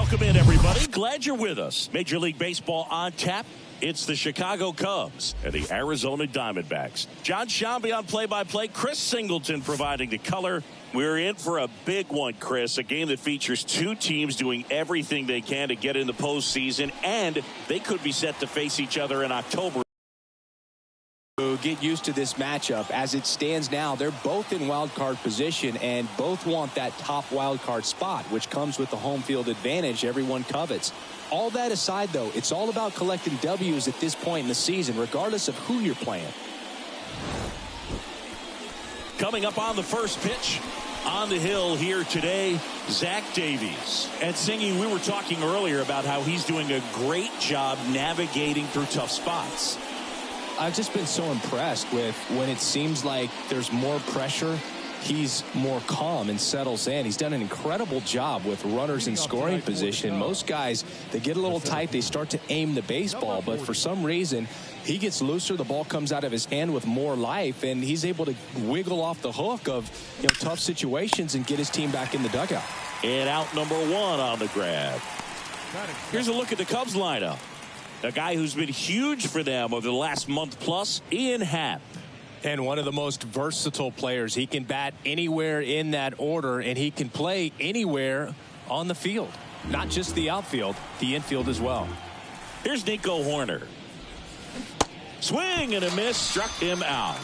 Welcome in, everybody. Glad you're with us. Major League Baseball on tap. It's the Chicago Cubs and the Arizona Diamondbacks. John Shambi on play-by-play. Chris Singleton providing the color. We're in for a big one, Chris. A game that features two teams doing everything they can to get in the postseason, and they could be set to face each other in October. Get used to this matchup. As it stands now, they're both in wild card position and both want that top wild card spot, which comes with the home field advantage everyone covets. All that aside, though, it's all about collecting W's at this point in the season, regardless of who you're playing. Coming up on the first pitch, on the hill here today, Zach Davies. And Singy, we were talking earlier about how he's doing a great job navigating through tough spots. I've just been so impressed with when it seems like there's more pressure, he's more calm and settles in. He's done an incredible job with runners in scoring position. Most guys, they get a little tight, they start to aim the baseball, but for some reason, he gets looser, the ball comes out of his hand with more life, and he's able to wiggle off the hook of tough situations and get his team back in the dugout. And out number one on the grab. Here's a look at the Cubs lineup. A guy who's been huge for them over the last month plus, Ian Happ. And one of the most versatile players. He can bat anywhere in that order, and he can play anywhere on the field. Not just the outfield, the infield as well. Here's Nico Horner. Swing and a miss, struck him out.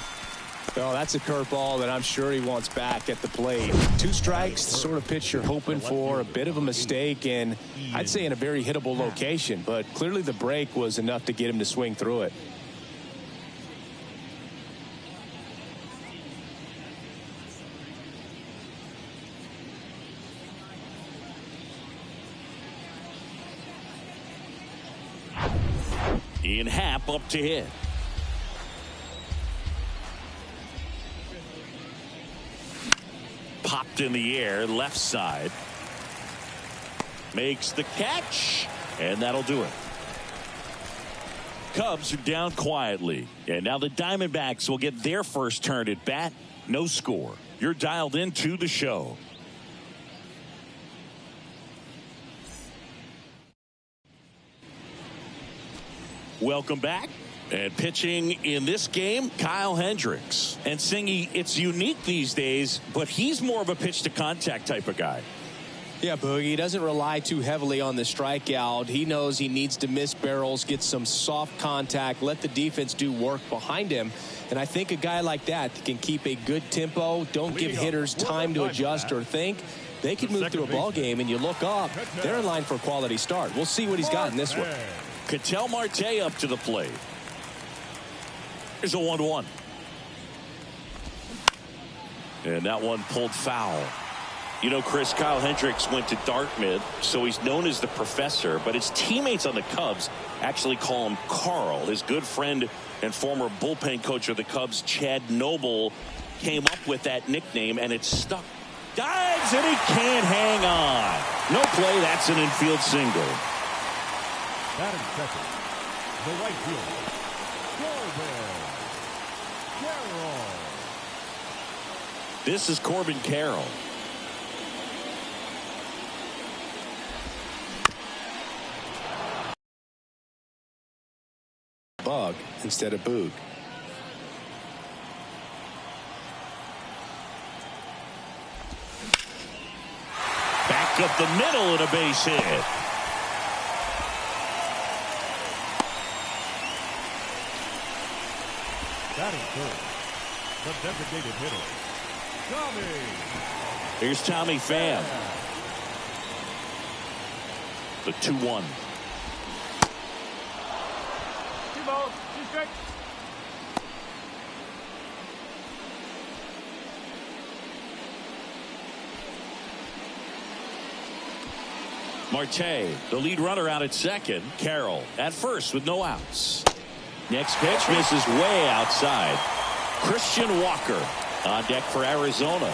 Well, that's a curveball that I'm sure he wants back at the plate. 2 strikes, the sort of pitch you're hoping for. A bit of a mistake, and I'd say in a very hittable location. But clearly the break was enough to get him to swing through it. Ian Happ up to hit. Popped in the air, left side. Makes the catch, and that'll do it. Cubs are down quietly, and now the Diamondbacks will get their first turn at bat. No score. You're dialed into the show. Welcome back. And pitching in this game, Kyle Hendricks. And Singy, it's unique these days, but he's more of a pitch-to-contact type of guy. Yeah, Boogie, he doesn't rely too heavily on the strikeout. He knows he needs to miss barrels, get some soft contact, let the defense do work behind him. And I think a guy like that can keep a good tempo, don't give hitters time to adjust or think. They can move through a ball game, and you look up, they're in line for a quality start. We'll see what he's got in this one. Ketel Marte up to the plate. Here's a 1-1. And that one pulled foul. You know, Chris, Kyle Hendricks went to Dartmouth, so he's known as the professor, but his teammates on the Cubs actually call him Carl. His good friend and former bullpen coach of the Cubs, Chad Noble, came up with that nickname, and it's stuck. Dives, and he can't hang on. No play, that's an infield single. Batting second, the right fielder. This is Corbin Carroll. Bug instead of Boog. Back up the middle and a base hit. Batting third, the designated hitter, Tommy. Here's Tommy Pham. The 2-1. Marte, the lead runner out at second. Carroll at first with no outs. Next pitch misses way outside. Christian Walker on deck for Arizona.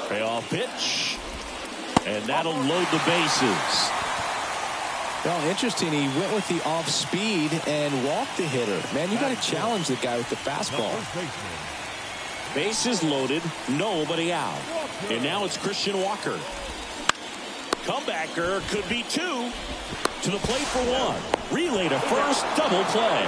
Payoff pitch. And that'll load the bases. Well, interesting. He went with the off speed and walked the hitter. Man, you got to challenge the guy with the fastball. Bases loaded, nobody out. And now it's Christian Walker. Comebacker could be two. To the plate for one. Relay to first, double play.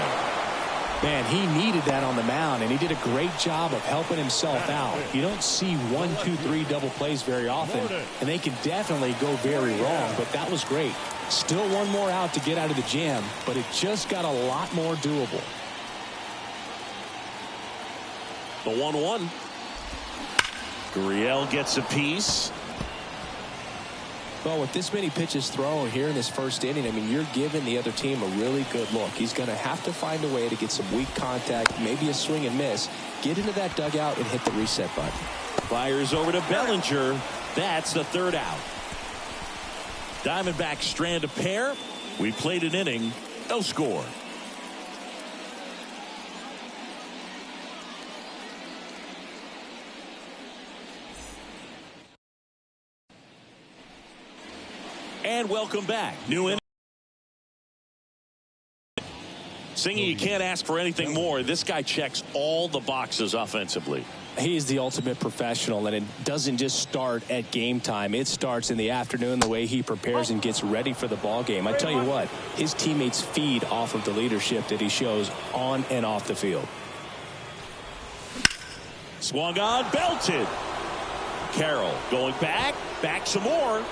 Man, he needed that on the mound, and he did a great job of helping himself out. You don't see 1, 2, 3 double plays very often, and they can definitely go very wrong, but that was great. Still one more out to get out of the jam, but it just got a lot more doable. The 1-1. Gurriel gets a piece. Well, with this many pitches thrown here in this first inning, I mean, you're giving the other team a really good look. He's going to have to find a way to get some weak contact, maybe a swing and miss, get into that dugout and hit the reset button. Fires over to Bellinger. That's the third out. Diamondbacks strand a pair. We played an inning, no score. And welcome back. New inning. Singy, you can't ask for anything more. This guy checks all the boxes offensively. He's the ultimate professional, and it doesn't just start at game time. It starts in the afternoon, the way he prepares and gets ready for the ball game. I tell you what, his teammates feed off of the leadership that he shows on and off the field. Swung on, belted. Carroll going back some more.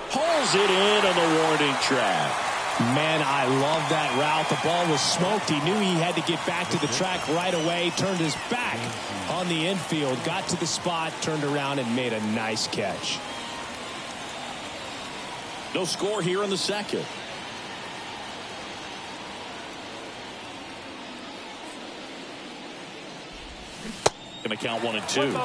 Pulls it in on the warning track. Man, I love that route. The ball was smoked. He knew he had to get back to the track right away. Turned his back on the infield. Got to the spot, turned around, and made a nice catch. No score here in the second. Gonna count 1 and 2.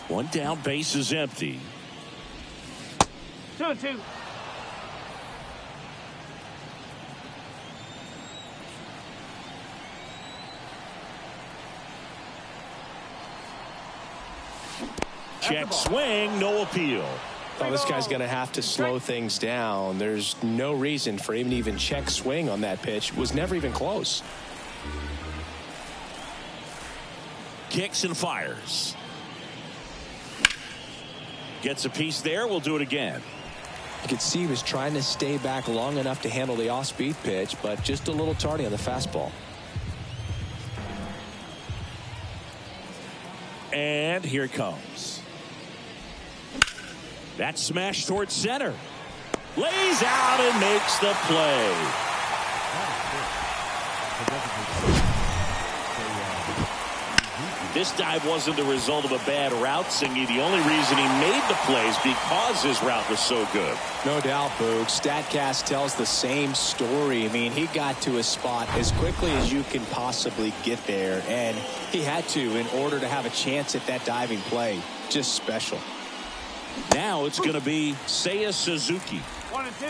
One down, base is empty. 2-2. Check swing, no appeal. Oh, this guy's going to have to slow things down. There's no reason for him to even check swing on that pitch. It was never even close. Kicks and fires. Gets a piece there. We'll do it again. You could see he was trying to stay back long enough to handle the off-speed pitch, but just a little tardy on the fastball. And here it comes. That smash towards center. Lays out and makes the play. This dive wasn't the result of a bad route, Singy. The only reason he made the play is because his route was so good. No doubt, Boog. StatCast tells the same story. I mean, he got to his spot as quickly as you can possibly get there, and he had to in order to have a chance at that diving play. Just special. Now it's going to be Seiya Suzuki. 1 and 2.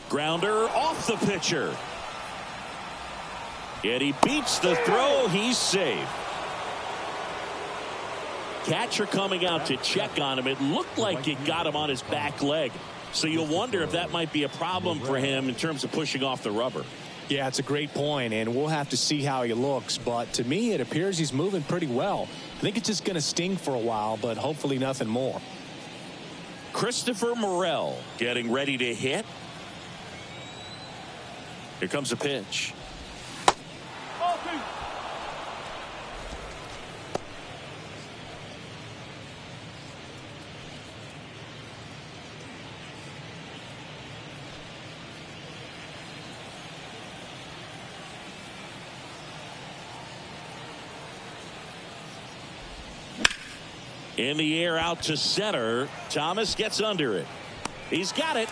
Grounder off the pitcher. Yet he beats the throw. He's safe. Catcher coming out to check on him. It looked like it got him on his back leg. So you'll wonder if that might be a problem for him in terms of pushing off the rubber. Yeah, it's a great point, and we'll have to see how he looks. But to me, it appears he's moving pretty well. I think it's just going to sting for a while, but hopefully nothing more. Christopher Morel getting ready to hit. Here comes a pitch. In the air out to center. Thomas gets under it. He's got it.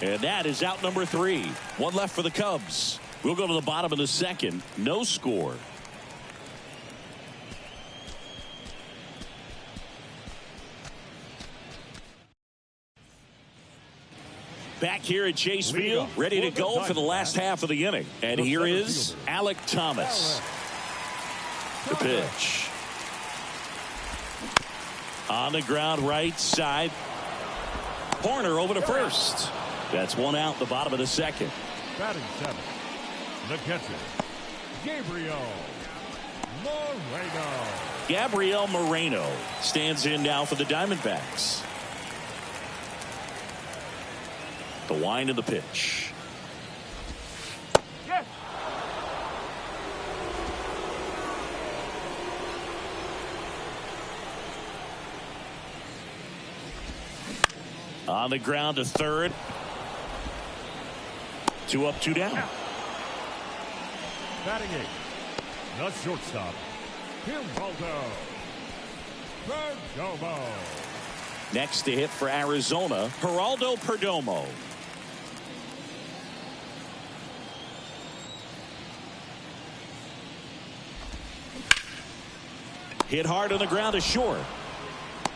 And that is out number 3. One left for the Cubs. We'll go to the bottom of the second. No score. Back here at Chase Field, ready to go for the last half of the inning. And here is Alec Thomas. The pitch. On the ground right side. Corner over to first. That's one out in the bottom of the second. Batting seventh, the catcher, Gabriel Moreno stands in now for the Diamondbacks. The wind of the pitch. Yes. On the ground to third. 2 up, 2 down. Batting eighth, the shortstop, Perdomo. Next to hit for Arizona, Geraldo Perdomo. Hit hard on the ground to short.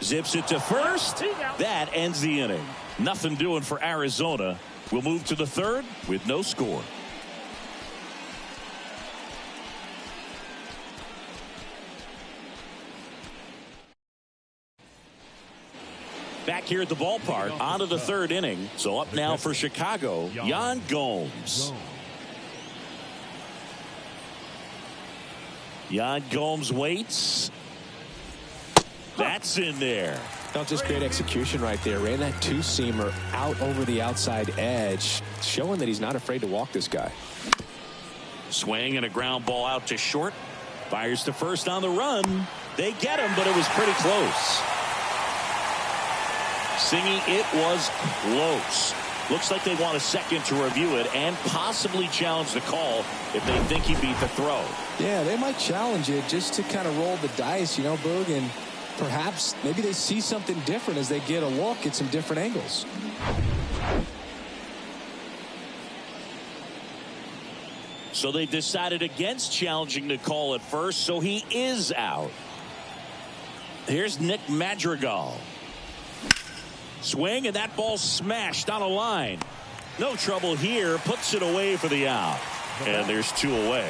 Zips it to first. That ends the inning. Nothing doing for Arizona. We'll move to the third with no score. Back here at the ballpark, on to the third inning. So up now for Chicago, Yan Gomes. Yan Gomes waits. That's in there. Not just great execution right there. Ran that two-seamer out over the outside edge, showing that he's not afraid to walk this guy. Swing and a ground ball out to short. Fires to first on the run. They get him, but it was pretty close. Singy, it was close. Looks like they want a second to review it and possibly challenge the call if they think he beat the throw. Yeah, they might challenge it just to kind of roll the dice, you know, Boog, and perhaps maybe they see something different as they get a look at some different angles. So they decided against challenging the call at first, so he is out. Here's Nick Madrigal. Swing, and that ball smashed on a line. No trouble here. Puts it away for the out. And there's 2 away.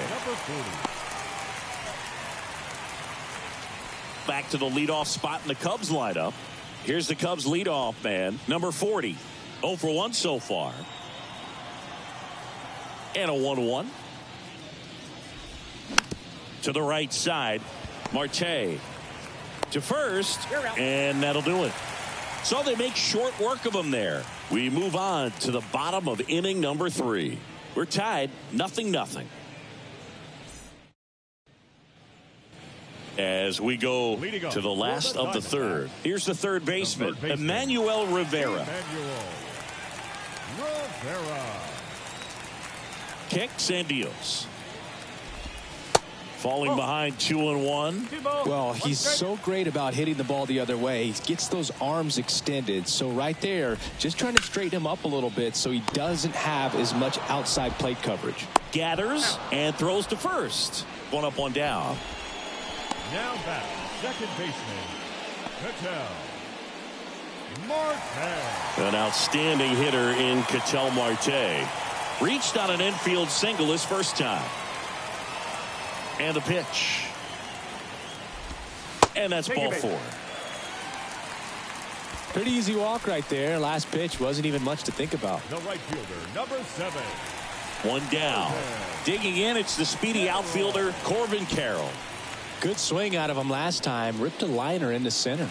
Back to the leadoff spot in the Cubs lineup. Here's the Cubs leadoff man, number 40. 0 for 1 so far. And a 1-1. To the right side, Marte. To first, and that'll do it. So they make short work of him there. We move on to the bottom of inning number 3. We're tied 0-0. As we go to the last of the third. Here's the third baseman, Emmanuel Rivera. Kicks and deals. Falling behind 2-1. Well, he's so great about hitting the ball the other way. He gets those arms extended. So right there, just trying to straighten him up a little bit so he doesn't have as much outside plate coverage. Gathers and throws to first. 1 up, 1 down. Now back, second baseman, Ketel Marte. An outstanding hitter in Ketel Marte. Reached on an infield single his first time. And the pitch. And that's ball 4. Pretty easy walk right there. Last pitch wasn't even much to think about. The right fielder, number 7. 1 down. Digging in, it's the speedy outfielder, Corbin Carroll. Good swing out of him last time. Ripped a liner into center.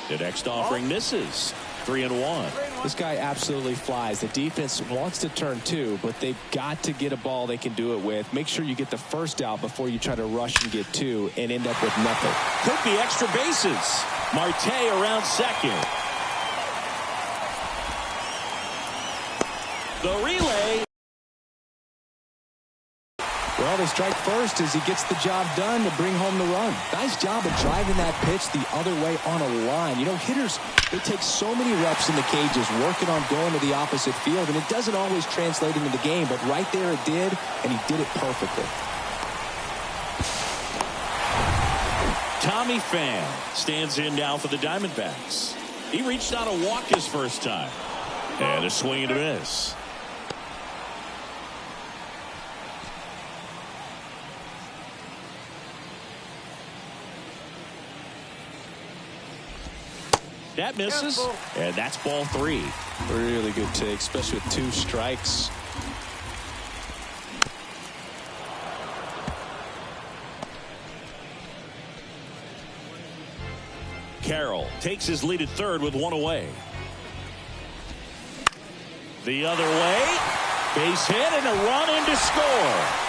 The next offering misses. 3-1. This guy absolutely flies. The defense wants to turn 2, but they've got to get a ball they can do it with. Make sure you get the first out before you try to rush and get 2 and end up with nothing. Could be extra bases. Marte around second. The relay. Well, Well, they strike first as he gets the job done to bring home the run. Nice job of driving that pitch the other way on a line. You know, hitters, they take so many reps in the cages working on going to the opposite field, and it doesn't always translate into the game, but right there it did, and he did it perfectly. Tommy Pham stands in now for the Diamondbacks. He reached out a walk his first time. And a swing and a miss. That misses, and that's ball 3. Really good take, especially with 2 strikes. Carroll takes his lead at third with 1 away. The other way, base hit and a run in to score.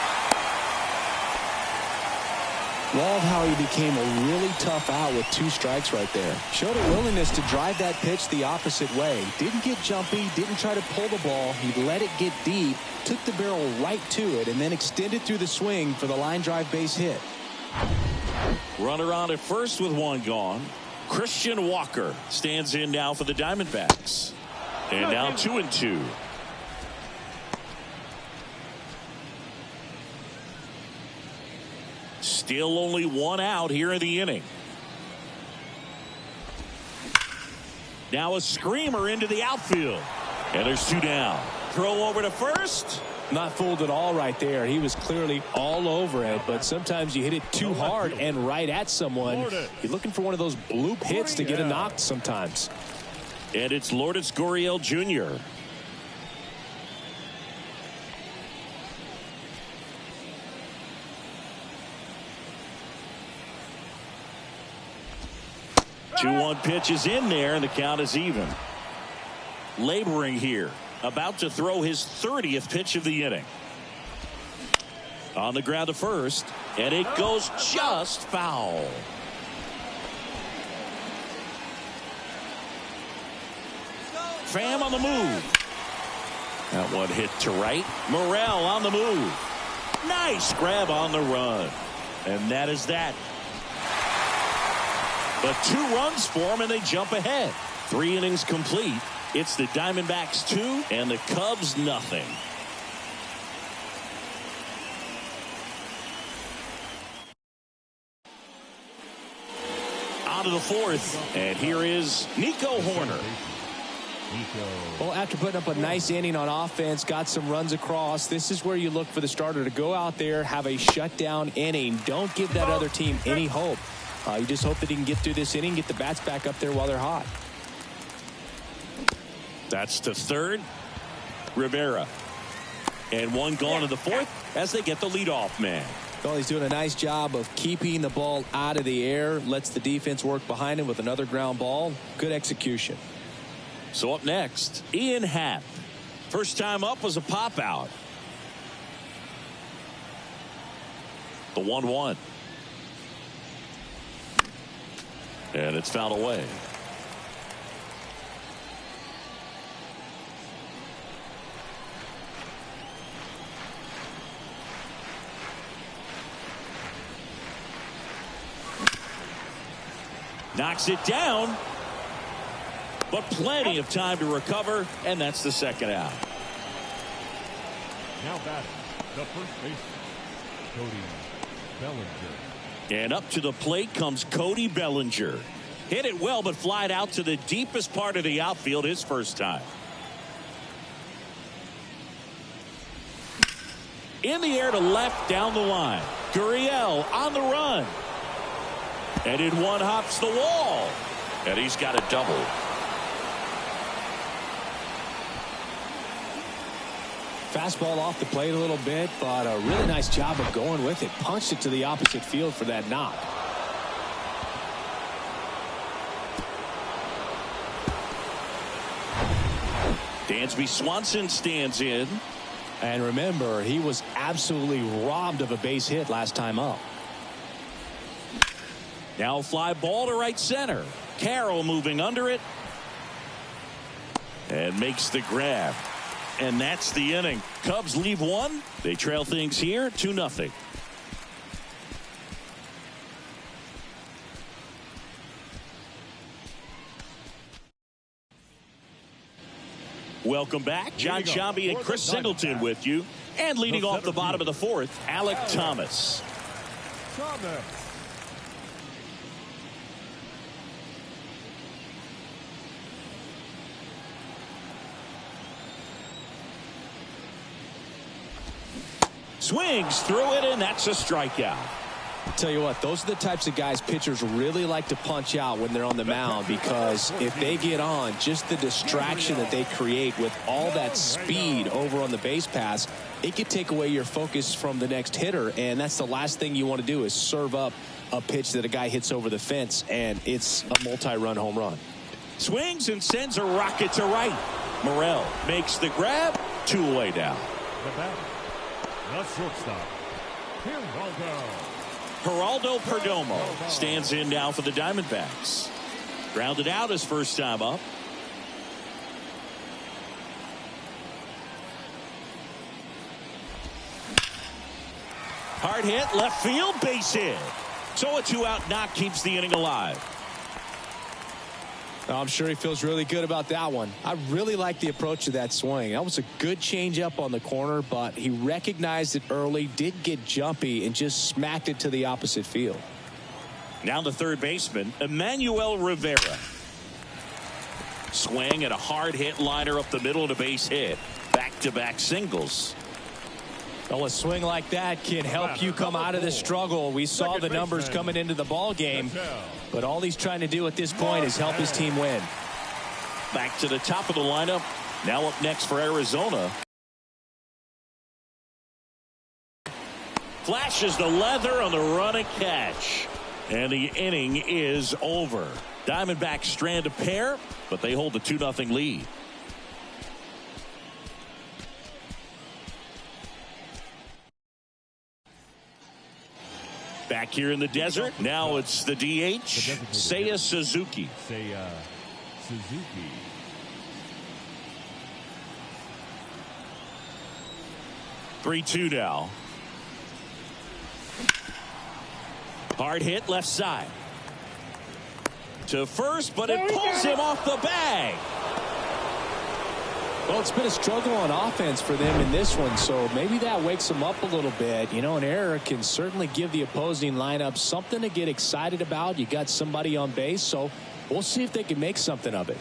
Love how he became a really tough out with 2 strikes right there. Showed a willingness to drive that pitch the opposite way. Didn't get jumpy, didn't try to pull the ball. He let it get deep, took the barrel right to it, and then extended through the swing for the line drive base hit. Runner on at first with 1 gone. Christian Walker stands in now for the Diamondbacks. And now 2-2. Still only 1 out here in the inning. Now a screamer into the outfield. And there's 2 down. Throw over to first. Not fooled at all right there. He was clearly all over it, but sometimes you hit it too hard and right at someone. You're looking for one of those bloop hits to get a knock sometimes. And it's Lourdes Gurriel Jr. Two 2-1 pitch is in there, and the count is even. Laboring here, about to throw his 30th pitch of the inning. On the ground to first, and it goes just foul. Pham on the move. That one hit to right. Morel on the move. Nice grab on the run. And that is that. But 2 runs for him, and they jump ahead. 3 innings complete. It's the Diamondbacks 2 and the Cubs nothing. On to the 4th, and here is Nico Hoerner. Well, after putting up a nice inning on offense, got some runs across, this is where you look for the starter to go out there, have a shutdown inning. Don't give that other team any hope. You just hope that he can get through this inning, get the bats back up there while they're hot. That's to third. Rivera. And 1 gone to the 4th as they get the leadoff man. Well, he's doing a nice job of keeping the ball out of the air, lets the defense work behind him with another ground ball. Good execution. So up next, Ian Happ. First time up was a pop out. The 1-1. And it's fouled away. Knocks it down. But plenty of time to recover, and that's the 2nd out. Now batting, the first baseman, Cody Bellinger. And up to the plate comes Cody Bellinger. Hit it well, but flied out to the deepest part of the outfield his first time. In the air to left down the line. Gurriel on the run. And in one hops the wall. And he's got a double. Fastball off the plate a little bit, but a really nice job of going with it. Punched it to the opposite field for that knock. Dansby Swanson stands in. And remember, he was absolutely robbed of a base hit last time up. Now a fly ball to right center. Carroll moving under it. And makes the grab. And that's the inning. Cubs leave one. They trail things here 2-0. Welcome back. John Sciambi and Chris Singleton with you. And leading off the bottom of the fourth, Alec Thomas. Swings through it, and that's a strikeout. Tell you what, those are the types of guys pitchers really like to punch out when they're on the mound, because if they get on, just the distraction that they create with all that speed over on the base pass, it could take away your focus from the next hitter, and that's the last thing you want to do is serve up a pitch that a guy hits over the fence, and it's a multi-run home run. Swings and sends a rocket to right. Morel makes the grab. 2 away now. The shortstop, Geraldo Perdomo stands in now for the Diamondbacks. Grounded out his first time up. Hard hit, left field, base hit. So a 2-out knock keeps the inning alive. I'm sure he feels really good about that one. I really like the approach of that swing. That was a good changeup on the corner, but he recognized it early, did get jumpy, and just smacked it to the opposite field. Now the third baseman, Emmanuel Rivera. Swing and a hard hit liner up the middle to base hit. Back-to-back singles. Well, a swing like that can help you come out of the struggle. We saw the numbers coming into the ball game, but all he's trying to do at this point is help his team win. Back to the top of the lineup. Now up next for Arizona. Flashes the leather on the run and catch. And the inning is over. Diamondbacks strand a pair, but they hold the 2-0 lead. Back here in the desert, now it's the DH, Seiya Suzuki. Seiya Suzuki. (3-2) now. Hard hit left side. To first, but it pulls him off the bag. Well, it's been a struggle on offense for them in this one, so maybe that wakes them up a little bit. You know, an error can certainly give the opposing lineup something to get excited about. You got somebody on base, so we'll see if they can make something of it.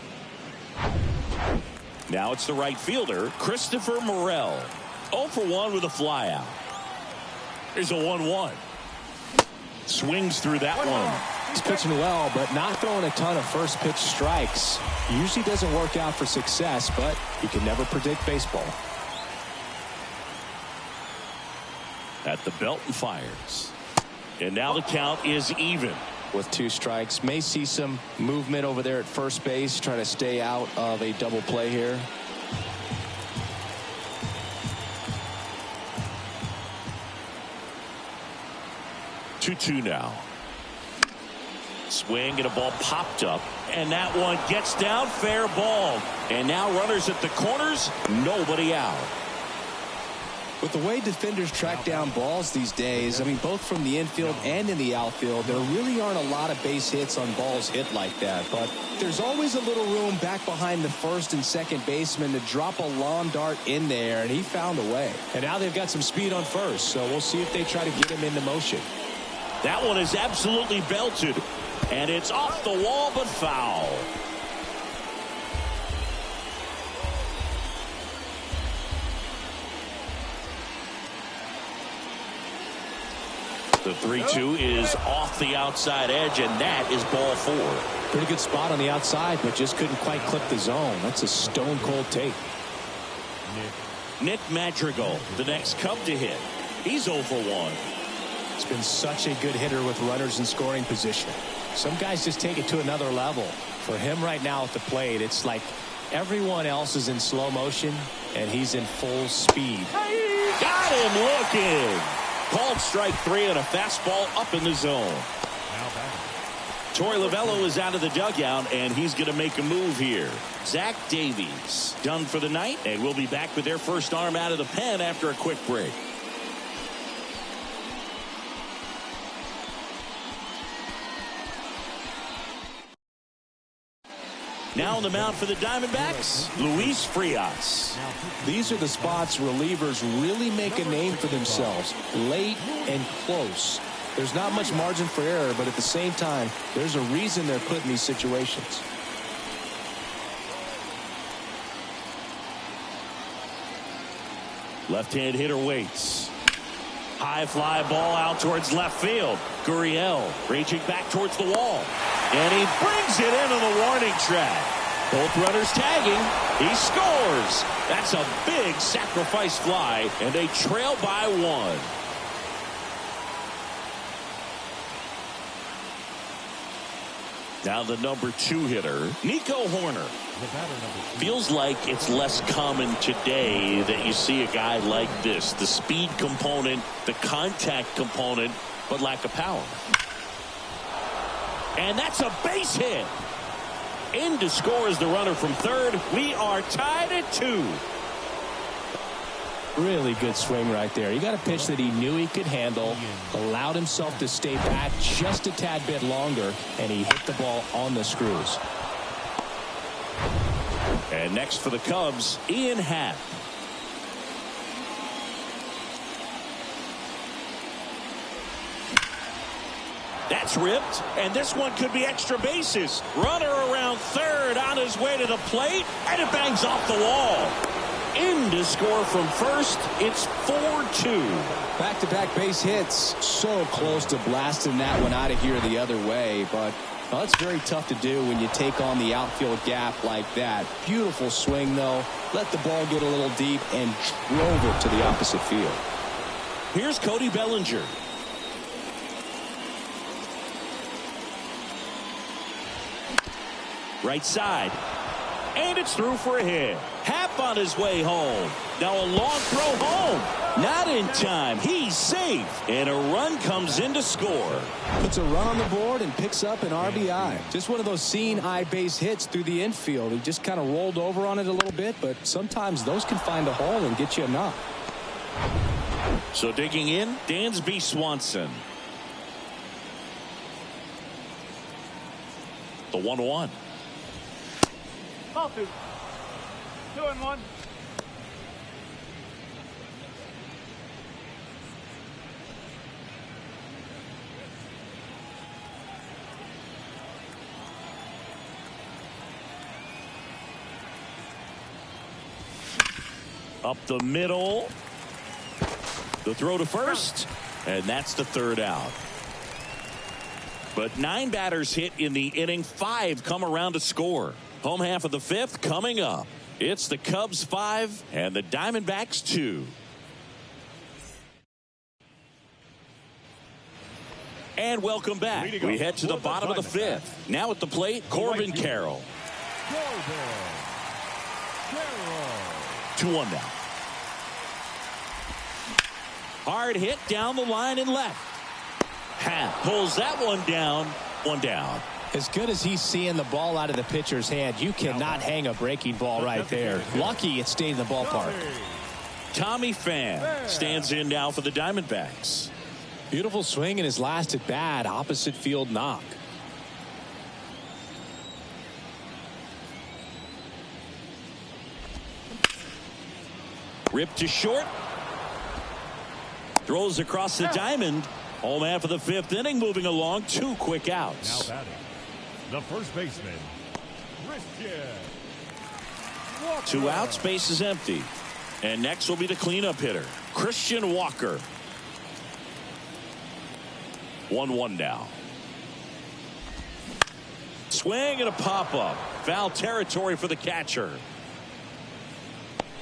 Now it's the right fielder, Christopher Morel. 0 for 1 with a flyout. Here's a 1-1. Swings through that one. He's pitching well, but not throwing a ton of first pitch strikes. Usually doesn't work out for success, but you can never predict baseball. At the belt and fires. And now the count is even. With 2 strikes, may see some movement over there at first base, trying to stay out of a double play here. Two now. Swing and a ball popped up, and that one gets down, fair ball. And now runners at the corners, nobody out. With the way defenders track down balls these days, I mean, both from the infield and in the outfield, there really aren't a lot of base hits on balls hit like that. But there's always a little room back behind the first and second baseman to drop a long dart in there, and he found a way. And now they've got some speed on first, so we'll see if they try to get him into motion. That one is absolutely belted, and it's off the wall but foul. The 3-2 is off the outside edge, and that is ball 4. Pretty good spot on the outside, but just couldn't quite clip the zone. That's a stone cold take. Nick Madrigal, the next Cub to hit. He's 0 for 1. It's been such a good hitter with runners in scoring position. Some guys just take it to another level. For him right now at the plate, it's like everyone else is in slow motion, and he's in full speed. Got him looking. Called strike 3 on a fastball up in the zone. Torey Lovullo is out of the dugout, and he's going to make a move here. Zach Davies done for the night, and we'll be back with their first arm out of the pen after a quick break. Now on the mound for the Diamondbacks, Luis Frias. These are the spots relievers really make a name for themselves, late and close. There's not much margin for error, but at the same time, there's a reason they're put in these situations. Left-hand hitter waits. High fly ball out towards left field. Gurriel reaching back towards the wall. And he brings it into the warning track. Both runners tagging. He scores. That's a big sacrifice fly, and they trail by 1. Now the number 2 hitter, Nico Horner. Feels like it's less common today that you see a guy like this. The speed component, the contact component, but lack of power. And that's a base hit. In to score is the runner from third. We are tied at 2. Really good swing right there. He got a pitch that he knew he could handle, allowed himself to stay back just a tad bit longer, and he hit the ball on the screws. And next for the Cubs, Ian Happ. That's ripped, and this one could be extra bases. Runner around third on his way to the plate, and it bangs off the wall. In to score from first. It's 4-2. Back-to-back base hits. So close to blasting that one out of here the other way, but well, it's very tough to do when you take on the outfield gap like that. Beautiful swing, though. Let the ball get a little deep and drove it to the opposite field. Here's Cody Bellinger. Right side. And it's through for a hit. Happ on his way home. Now a long throw home. Not in time. He's safe. And a run comes in to score. Puts a run on the board and picks up an RBI. Just one of those seeing eye base hits through the infield. He just kind of rolled over on it a little bit, but sometimes those can find a hole and get you a knock. So digging in, Dansby Swanson. The 1-1. Ball 2. 2-1. Up the middle. The throw to first. And that's the third out. But 9 batters hit in the inning. 5 come around to score. Home half of the 5th coming up. It's the Cubs 5 and the Diamondbacks 2. And welcome back. We head to the bottom of the 5th. Now at the plate, Corbin Carroll. 2-1 now. Hard hit down the line and left. Happ pulls that one down. 1 down. As good as he's seeing the ball out of the pitcher's hand, you cannot hang a breaking ball right there. Lucky it stayed in the ballpark. Tommy Pham stands in now for the Diamondbacks. Beautiful swing in his last at bat. Opposite field knock. Ripped to short. Throws across the diamond. Home half of the 5th inning moving along. 2 quick outs. Now batting, the first baseman, Christian. 2 outs, base is empty. And next will be the cleanup hitter, Christian Walker. 1-1 now. Swing and a pop-up. Foul territory for the catcher.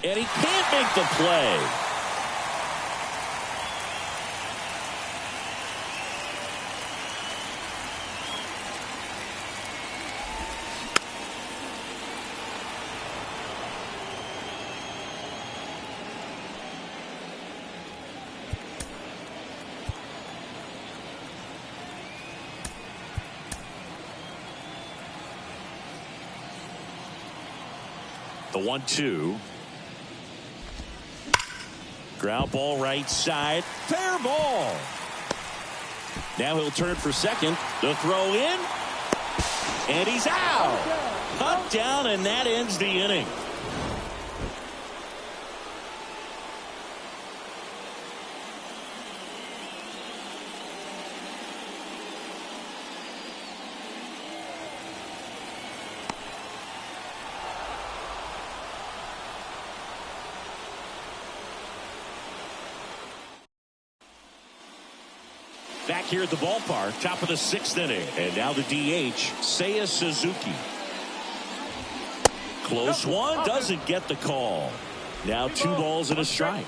And he can't make the play. The 1-2. Ground ball right side. Fair ball. Now he'll turn for second. The throw in. And he's out. Cut down, and that ends the inning. Back here at the ballpark, top of the 6th inning. And now the DH, Seiya Suzuki. Close one, doesn't get the call. Now 2 balls and a strike.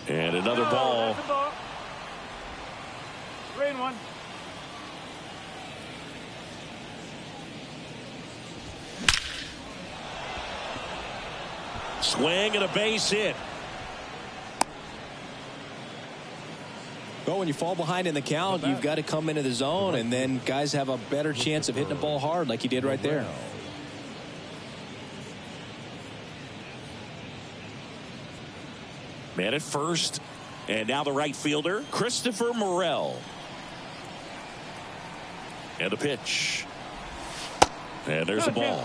And another ball. 3-1. Swing and a base hit. Well, when you fall behind in the count, you've got to come into the zone, and then guys have a better chance of hitting the ball hard like he did right there. Man at first, and now the right fielder, Christopher Morel. And the pitch. And there's a ball.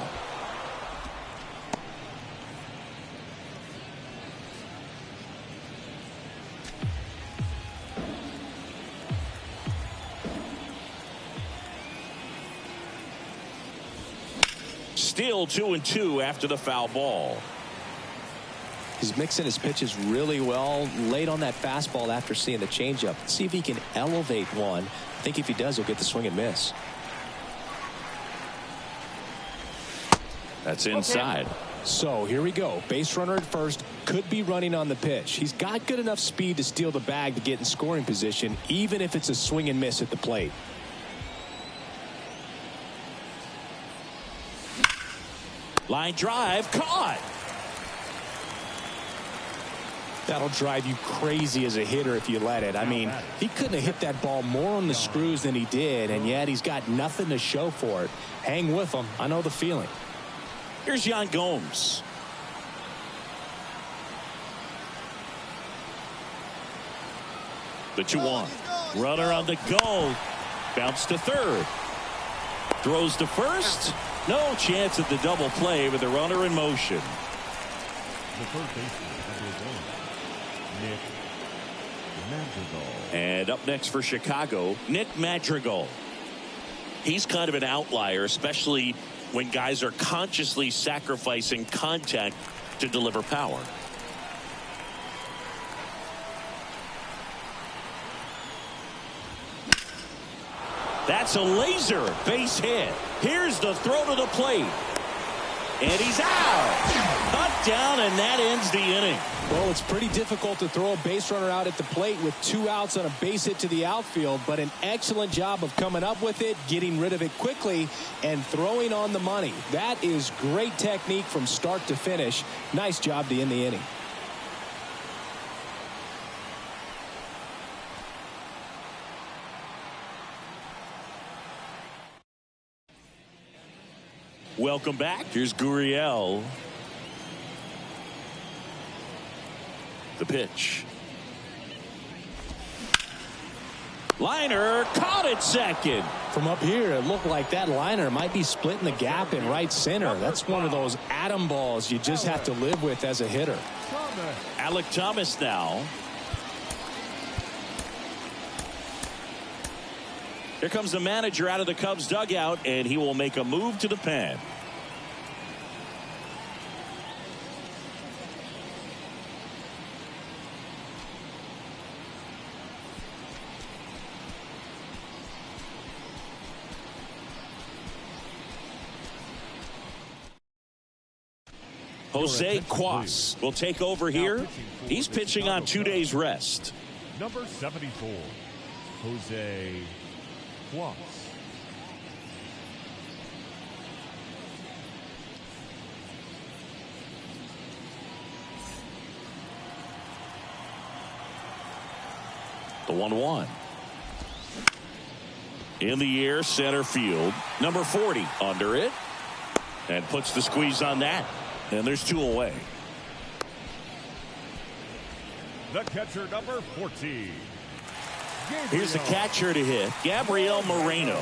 Still 2-2 after the foul ball. He's mixing his pitches really well. Late on that fastball after seeing the changeup. See if he can elevate one. I think if he does, he'll get the swing and miss. That's inside. So here we go. Base runner at first. Could be running on the pitch. He's got good enough speed to steal the bag to get in scoring position, even if it's a swing and miss at the plate. Line drive, caught. That'll drive you crazy as a hitter if you let it. I mean, he couldn't have hit that ball more on the screws than he did, and yet he's got nothing to show for it. Hang with him. I know the feeling. Here's Yan Gomes. The 2-1. Runner on the go. Bounce to third. Throws to first. No chance at the double play with the runner in motion. The third baseman, Nick Madrigal. And up next for Chicago, Nick Madrigal. He's kind of an outlier, especially when guys are consciously sacrificing contact to deliver power. That's a laser base hit. Here's the throw to the plate. And he's out. Cut down, and that ends the inning. Well, it's pretty difficult to throw a base runner out at the plate with 2 outs on a base hit to the outfield, but an excellent job of coming up with it, getting rid of it quickly, and throwing on the money. That is great technique from start to finish. Nice job to end the inning. Welcome back. Here's Gurriel. The pitch. Liner caught it second. From up here, it looked like that liner might be splitting the gap in right center. That's one of those atom balls you just have to live with as a hitter. Alec Thomas now. Here comes the manager out of the Cubs dugout, and he will make a move to the pen. Jose Cuas will take over here. He's pitching on 2 days rest. Number 74, Jose Cuas. The 1-1. In the air, center field. Number 40 under it. And puts the squeeze on that. And there's 2 away. The catcher, number 14. Here's the catcher to hit, Gabriel Moreno.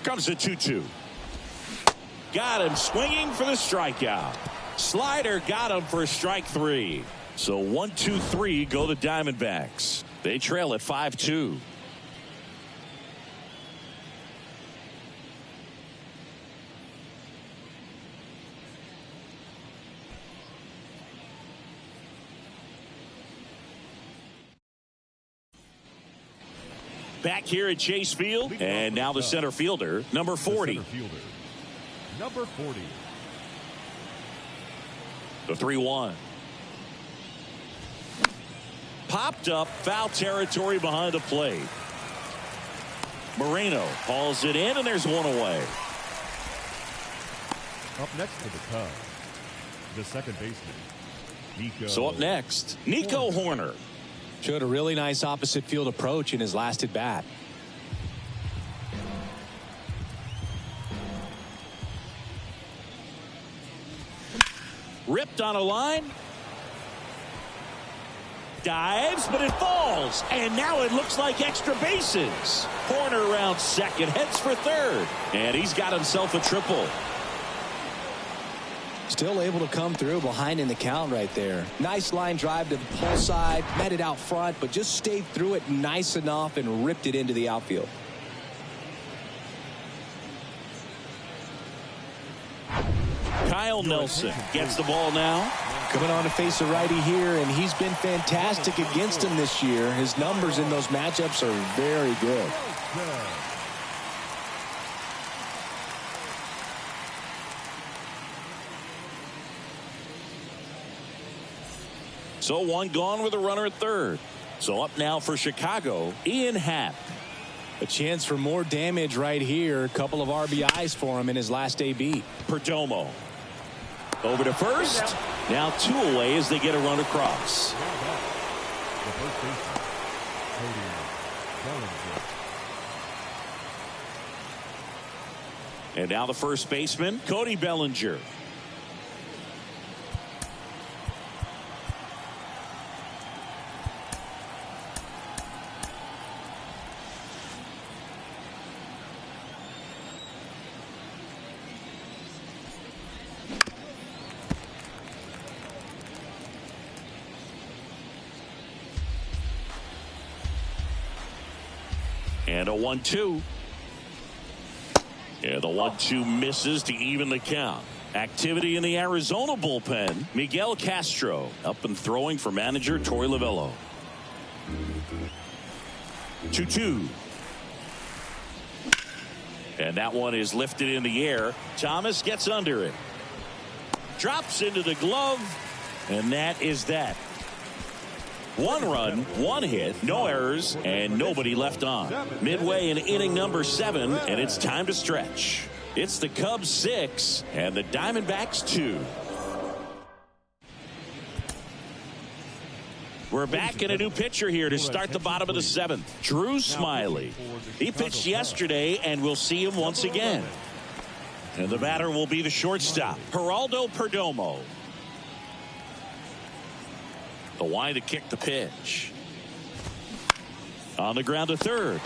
Comes the 2-2. Got him swinging for the strikeout. Slider got him for strike 3. So 1-2-3 go the Diamondbacks. They trail at 5-2. Back here at Chase Field, and now the center fielder, number 40. Number 40. The 3-1. Popped up, foul territory behind the plate. Moreno hauls it in, and there's 1 away. Up next for the Cubs, the second baseman, Nico. So up next, Nico Hoerner. Showed a really nice opposite field approach in his last at bat. Ripped on a line. Dives, but it falls. And now it looks like extra bases. Hoerner around second, heads for third. And he's got himself a triple. Still able to come through behind in the count right there. Nice line drive to the pull side, met it out front, but just stayed through it nice enough and ripped it into the outfield. Kyle Nelson gets the ball now. Coming on to face a righty here, and he's been fantastic against him this year. His numbers in those matchups are very good. So 1 gone with a runner at third. So up now for Chicago, Ian Happ. A chance for more damage right here. A couple of RBIs for him in his last AB. Perdomo over to first. Now 2 away as they get a run across. The first baseman, And now the first baseman, Cody Bellinger. And a 1-2. Yeah, the 1-2 misses to even the count. Activity in the Arizona bullpen. Miguel Castro up and throwing for manager Torey Lovullo. 2-2. And that one is lifted in the air. Thomas gets under it. Drops into the glove. And that is that. 1 run, 1 hit, no errors, and nobody left on. Midway in inning number 7, and it's time to stretch. It's the Cubs 6 and the Diamondbacks 2. We're back in a new pitcher here to start the bottom of the 7th. Drew Smyly. He pitched yesterday, and we'll see him once again. And the batter will be the shortstop, Geraldo Perdomo. The wide to kick the pitch. On the ground to third.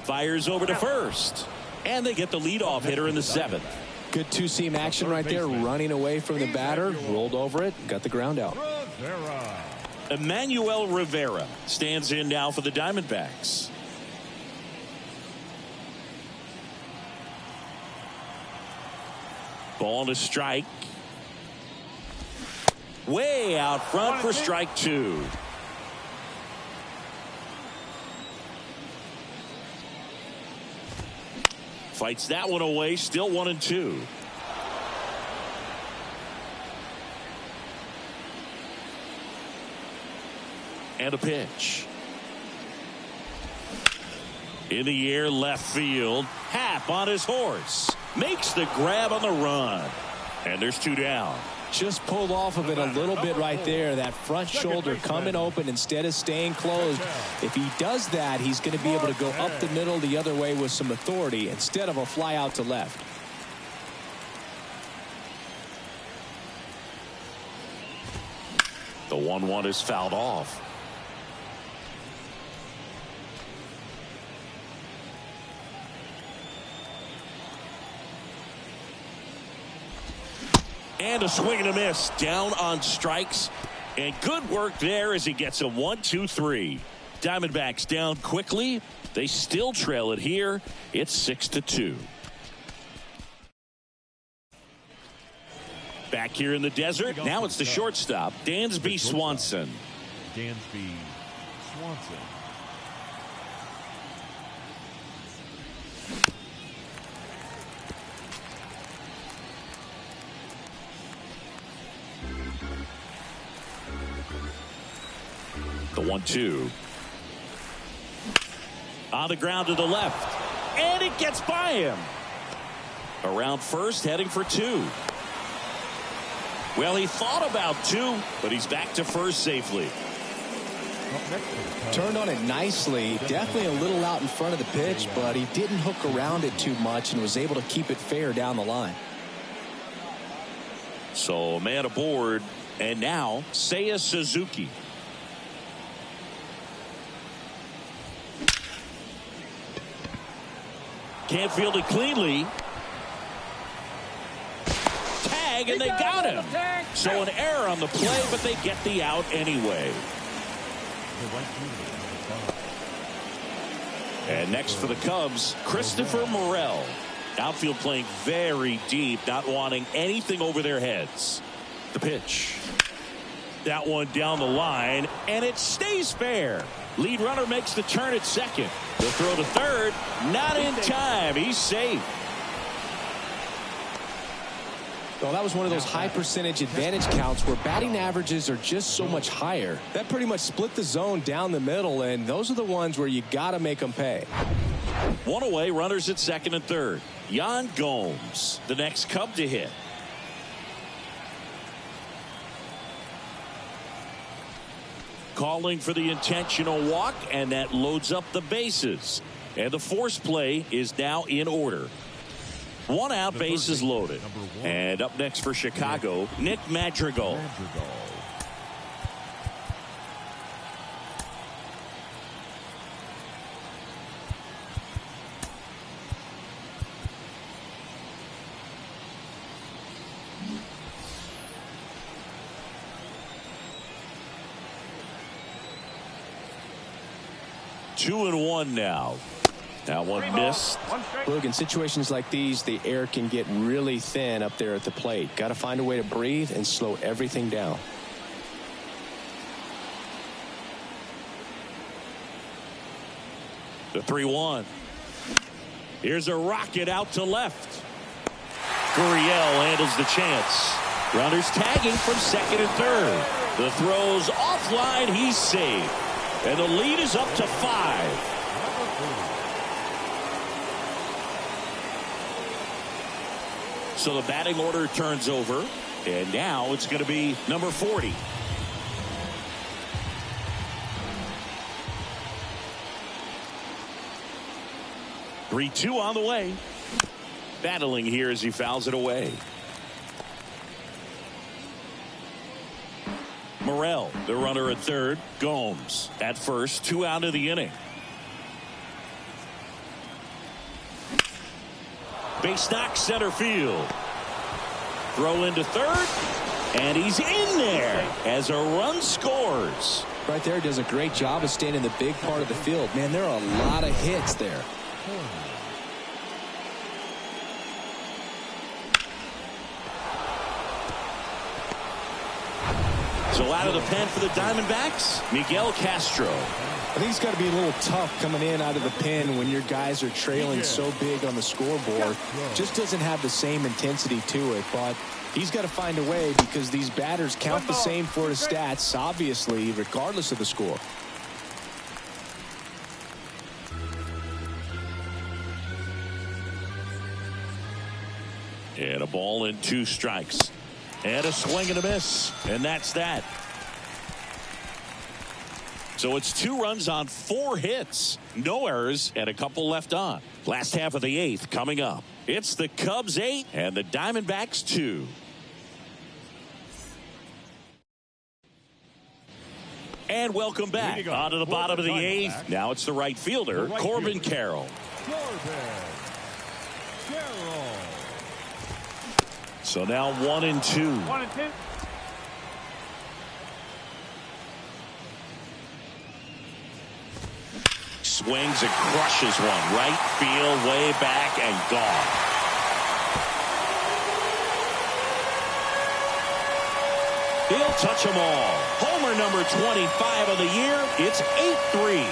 Fires over to first. And they get the leadoff hitter in the 7th. Good two-seam action right there, running away from the batter, rolled over it, got the ground out. Emmanuel Rivera stands in now for the Diamondbacks. Ball to strike. Way out front for strike 2. Fights that one away, still 1-2. And a pitch. In the air, left field. Happ on his horse. Makes the grab on the run. And there's 2 down. Just pulled off of it a little bit right there. That front shoulder coming open instead of staying closed. If he does that, he's going to be able to go up the middle the other way with some authority instead of a fly out to left. The 1-1 is fouled off. And a swing and a miss. Down on strikes. And good work there as he gets a 1-2-3. Diamondbacks down quickly. They still trail it here. It's 6-2. Back here in the desert. Now it's the shortstop, Dansby Swanson. Dansby Swanson. The 1-2. On the ground to the left. And it gets by him. Around first, heading for 2. Well, he thought about 2, but he's back to first safely. Turned on it nicely. Definitely a little out in front of the pitch, but he didn't hook around it too much and was able to keep it fair down the line. So a man aboard, and now Seiya Suzuki. Can't field it cleanly. Tag, and they got him. So an error on the play, but they get the out anyway. And next for the Cubs, Christopher Morel. Outfield playing very deep, not wanting anything over their heads. The pitch. That one down the line, and it stays fair. Lead runner makes the turn at second. The throw to third, not in time. He's safe. Well, that was one of those high percentage advantage counts where batting averages are just so much higher. That pretty much split the zone down the middle, and those are the ones where you got to make them pay. One away, runners at second and third. Yan Gomes, the next Cub to hit. Calling for the intentional walk, and that loads up the bases. And the force play is now in order. 1 out, bases loaded. And up next for Chicago, Nick Madrigal. Two and one now. That one missed. Look, in situations like these, the air can get really thin up there at the plate. Got to find a way to breathe and slow everything down. The 3-1. Here's a rocket out to left. Gurriel handles the chance. Runners tagging from second and third. The throw's offline. He's safe. And the lead is up to 5. So the batting order turns over. And now it's going to be number 40. Three-two on the way. Battling here as he fouls it away. Morel, the runner at third. Gomes at first. 2 out of the inning. Base knock, center field. Throw into third. And he's in there as a run scores. Right there, does a great job of staying in the big part of the field. Man, there are a lot of hits there. So out of the pen for the Diamondbacks, Miguel Castro. I think it's got to be a little tough coming in out of the pen when your guys are trailing so big on the scoreboard. Just doesn't have the same intensity to it, but he's got to find a way because these batters count the same for his stats, obviously, regardless of the score. And a ball and 2 strikes. And a swing and a miss. And that's that. So it's 2 runs on 4 hits. No errors and a couple left on. Last half of the 8th coming up. It's the Cubs 8 and the Diamondbacks 2. And welcome back. On to the bottom of the 8th. Now it's the right fielder, Corbin Carroll. So now 1 and 2. 1 and 2. Swings and crushes one. Right field, way back and gone. He'll touch them all. Homer number 25 of the year. It's 8-3.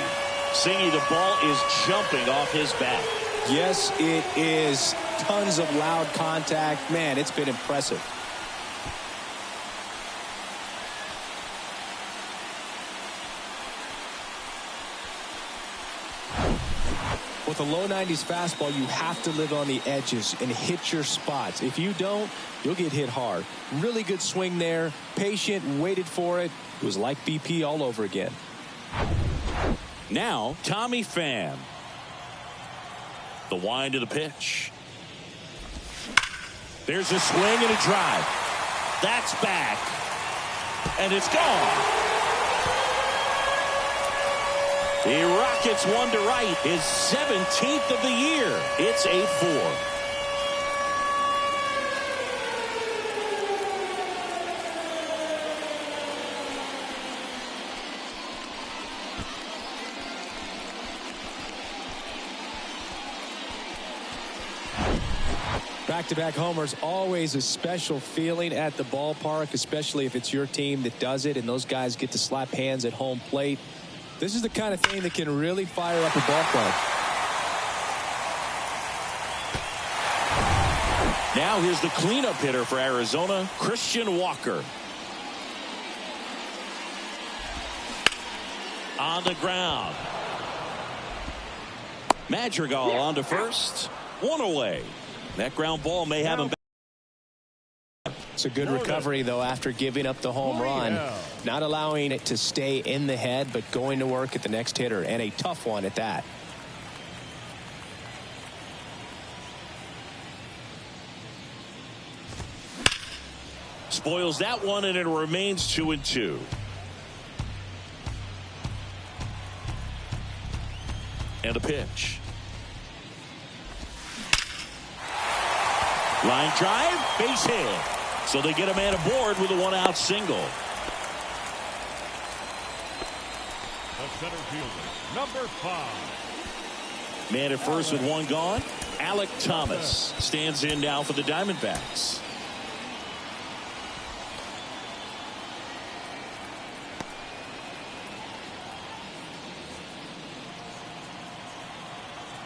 Singy, the ball is jumping off his bat. Yes, it is. Tons of loud contact. Man, it's been impressive. With a low 90s fastball, you have to live on the edges and hit your spots. If you don't, you'll get hit hard. Really good swing there. Patient, waited for it. It was like BP all over again. Now, Tommy Pham. The wind of the pitch. There's a swing and a drive. That's back. And it's gone. He rockets one to right. His 17th of the year. It's 8-4. Back-to-back homers, always a special feeling at the ballpark, especially if it's your team that does it and those guys get to slap hands at home plate. This is the kind of thing that can really fire up a ball club. Now here's the cleanup hitter for Arizona, Christian Walker. On the ground. Madrigal on to first. 1 away. That ground ball may have him back. It's a good recovery, though, after giving up the home run. Not allowing it to stay in the head, but going to work at the next hitter, and a tough one at that. Spoils that one, and it remains 2-2. And a pitch. Line drive, base hit. So they get a man aboard with a 1-out single. The center fielder, number 5. Man at first with 1 gone. Alec Thomas stands in now for the Diamondbacks.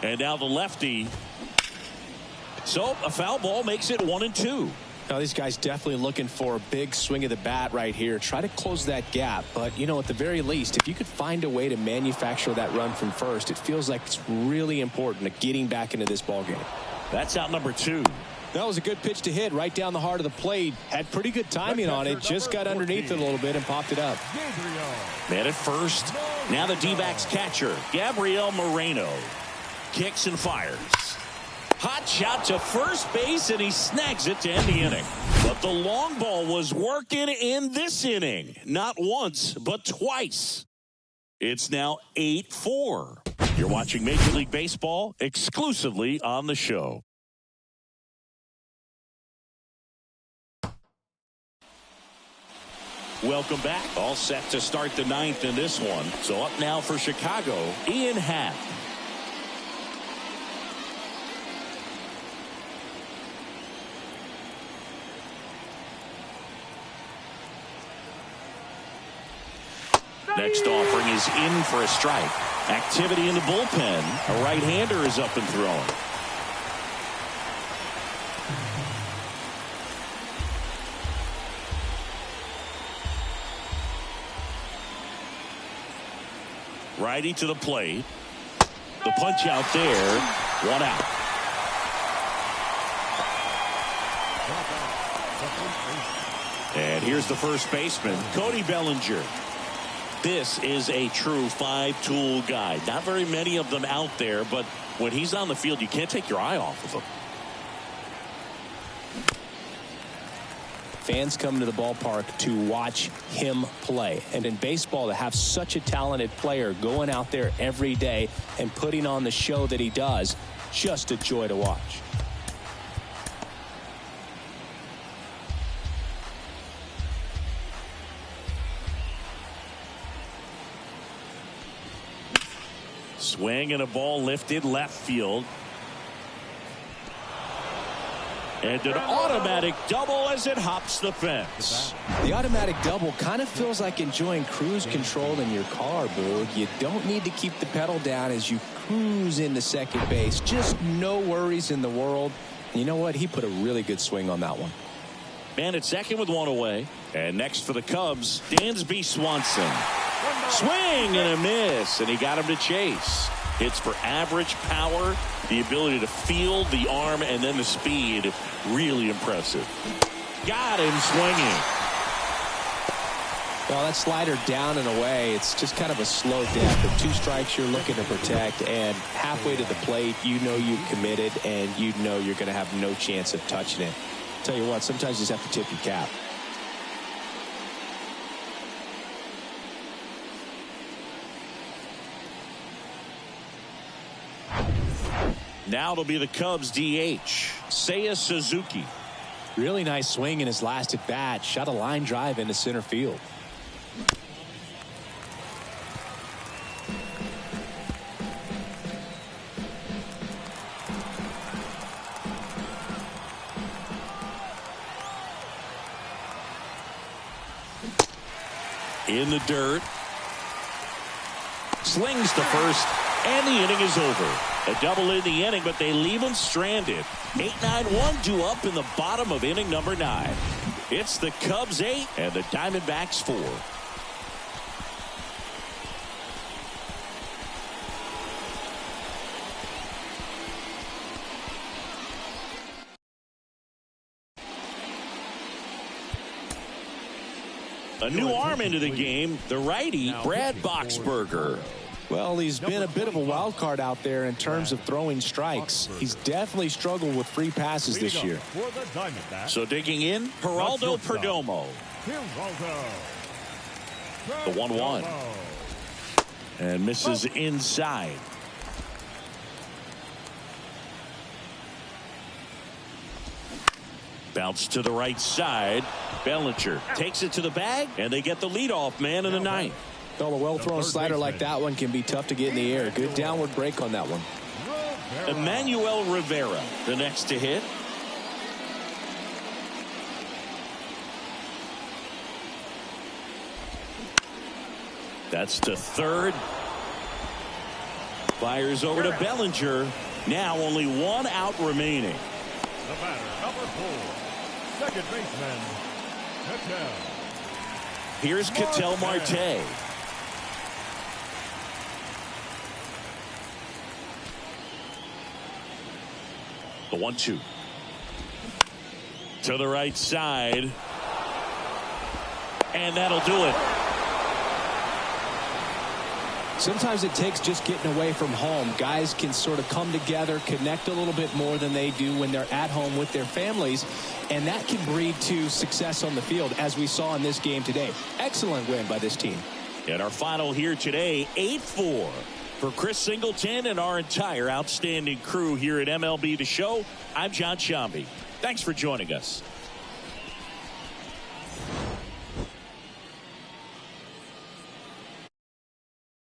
And now the lefty. So a foul ball makes it 1-2. Now these guys definitely looking for a big swing of the bat right here. Try to close that gap. But, you know, at the very least, if you could find a way to manufacture that run from first, it feels like it's really important to getting back into this ball game. That's out number 2. That was a good pitch to hit right down the heart of the plate. Had pretty good timing on it. Just got underneath it a little bit and popped it up. Man at first. Now the D-backs catcher, Gabriel Moreno. Kicks and fires. Hot shot to first base, and he snags it to end the inning. But the long ball was working in this inning. Not once, but twice. It's now 8-4. You're watching Major League Baseball exclusively on the show. Welcome back. All set to start the 9th in this one. So up now for Chicago, Ian Happ. Next offering is in for a strike. Activity in the bullpen. A right-hander is up and throwing. Righty to the plate. The punch out there. 1 out. And here's the first baseman, Cody Bellinger. This is a true five-tool guy. Not very many of them out there, but when he's on the field, you can't take your eye off of him. Fans come to the ballpark to watch him play. And in baseball, to have such a talented player going out there every day and putting on the show that he does, just a joy to watch. Swing and a ball lifted left field. And an automatic double as it hops the fence. The automatic double kind of feels like enjoying cruise control in your car, Boog. You don't need to keep the pedal down as you cruise into second base. Just no worries in the world. And you know what? He put a really good swing on that one. Man at second with one away. And next for the Cubs, Dansby Swanson. Swing and a miss, and he got him to chase. Hits for average power, the ability to field the arm, and then the speed. Really impressive. Got him swinging. Well, that slider down and away, it's just kind of a slow death. The 2 strikes you're looking to protect, and halfway to the plate, you know you committed, and you know you're going to have no chance of touching it. Tell you what, sometimes you just have to tip your cap. Now it'll be the Cubs DH, Seiya Suzuki. Really nice swing in his last at bat. Shot a line drive into center field. In the dirt. Slings to first, and the inning is over. A double in the inning, but they leave him stranded. 8-9-1 due up in the bottom of inning number 9. It's the Cubs 8 and the Diamondbacks 4. A new arm into the game, the righty, Brad Boxberger. Well, he's been a bit of a wild card out there in terms of throwing strikes. He's definitely struggled with free passes this year. So digging in, Geraldo Perdomo. The 1-1. And misses inside. Bounce to the right side. Bellinger takes it to the bag, and they get the leadoff man in the 9th. Well, a well-thrown slider like that one can be tough to get in the air. Good downward break on that one. Emmanuel Rivera, the next to hit. That's to third. Fires over to Bellinger. Now only 1 out remaining. The batter, number 4, second baseman, Ketel. Here's Ketel Marte. The 1-2. To the right side. And that'll do it. Sometimes it takes just getting away from home. Guys can sort of come together, connect a little bit more than they do when they're at home with their families, and that can breed to success on the field, as we saw in this game today. Excellent win by this team. And our final here today, 8-4. For Chris Singleton and our entire outstanding crew here at MLB The Show, I'm John Shambi. Thanks for joining us.